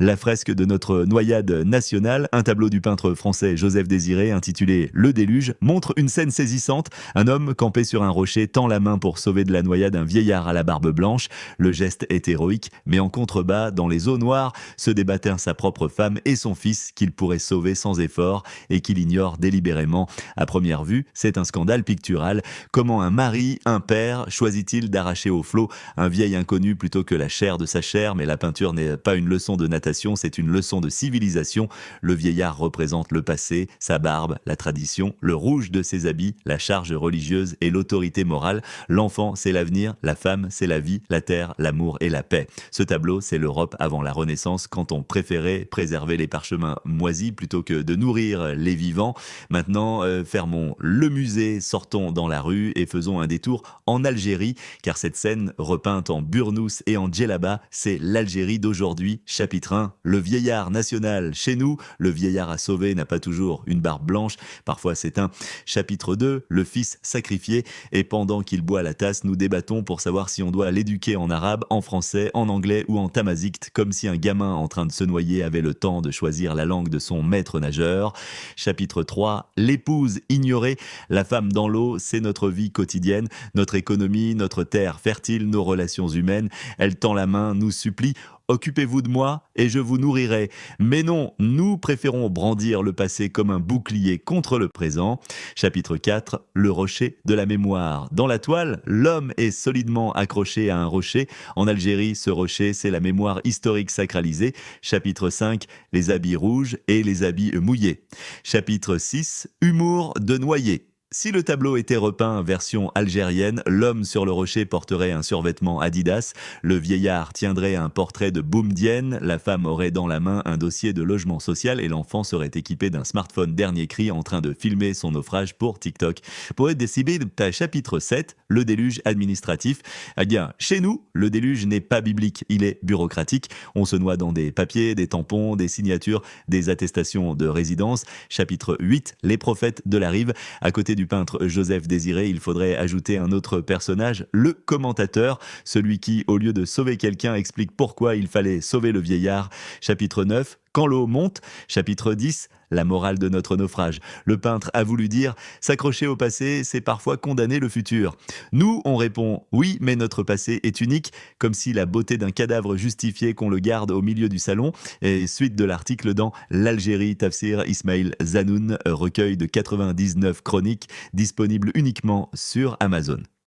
La fresque de notre noyade nationale, un tableau du peintre français Joseph Désiré intitulé Le déluge, montre une scène saisissante. Un homme campé sur un rocher tend la main pour sauver de la noyade un vieillard à la barbe blanche. Le geste est héroïque, mais en contrebas, dans les eaux noires, se débattent sa propre femme et son fils qu'il pourrait sauver sans effort et qu'il ignore délibérément. À première vue, c'est un scandale pictural. Comment un mari, un père, choisit-il d'arracher au flot un vieil inconnu plutôt que la chair de sa chair? Mais la peinture n'est pas une leçon de natation, c'est une leçon de civilisation. Le vieillard représente le passé, sa barbe, la tradition, le rouge de ses habits, la charge religieuse et l'autorité morale. L'enfant, c'est l'avenir, la femme, c'est la vie, la terre, l'amour et la paix. Ce tableau, c'est l'Europe avant la Renaissance, quand on préférait préserver les parchemins moisis plutôt que de nourrir les vivants. Maintenant, fermons le musée, sortons dans la rue et faisons un détour en Algérie, car cette scène, repeinte en burnous et en djellaba, c'est l'Algérie d'aujourd'hui. Chapitre 1, le vieillard national. Chez nous, le vieillard à sauver n'a pas toujours une barbe blanche, parfois c'est un. Chapitre 2, le fils sacrifié. Et pendant qu'il boit la tasse, nous débattons pour savoir si on doit l'éduquer en arabe, en français, en anglais ou en tamazight, comme si un gamin en train de se noyer avait le temps de choisir la langue de son maître nageur. Chapitre 3, l'épouse ignorée. La femme dans l'eau, c'est notre vie quotidienne, notre économie, notre terre fertile, nos relations humaines. Elle tend la main, nous supplie: occupez-vous de moi et je vous nourrirai. Mais non, nous préférons brandir le passé comme un bouclier contre le présent. Chapitre 4, le rocher de la mémoire. Dans la toile, l'homme est solidement accroché à un rocher. En Algérie, ce rocher, c'est la mémoire historique sacralisée. Chapitre 5, les habits rouges et les habits mouillés. Chapitre 6, humour de noyer. Si le tableau était repeint version algérienne, l'homme sur le rocher porterait un survêtement Adidas, le vieillard tiendrait un portrait de Boumedienne, la femme aurait dans la main un dossier de logement social et l'enfant serait équipé d'un smartphone dernier cri en train de filmer son naufrage pour TikTok. Pour être décibé, chapitre 7, le déluge administratif. Eh bien, chez nous, le déluge n'est pas biblique, il est bureaucratique. On se noie dans des papiers, des tampons, des signatures, des attestations de résidence. Chapitre 8, les prophètes de la rive. À côté du peintre Joseph Désiré, il faudrait ajouter un autre personnage, le commentateur, celui qui, au lieu de sauver quelqu'un, explique pourquoi il fallait sauver le vieillard. Chapitre 9, quand l'eau monte. Chapitre 10, la morale de notre naufrage. Le peintre a voulu dire: s'accrocher au passé, c'est parfois condamner le futur. Nous, on répond: oui, mais notre passé est unique, comme si la beauté d'un cadavre justifiait qu'on le garde au milieu du salon. Et suite de l'article dans L'Algérie, Tafsir Ismail Zanoun, recueil de 99 chroniques, disponible uniquement sur Amazon.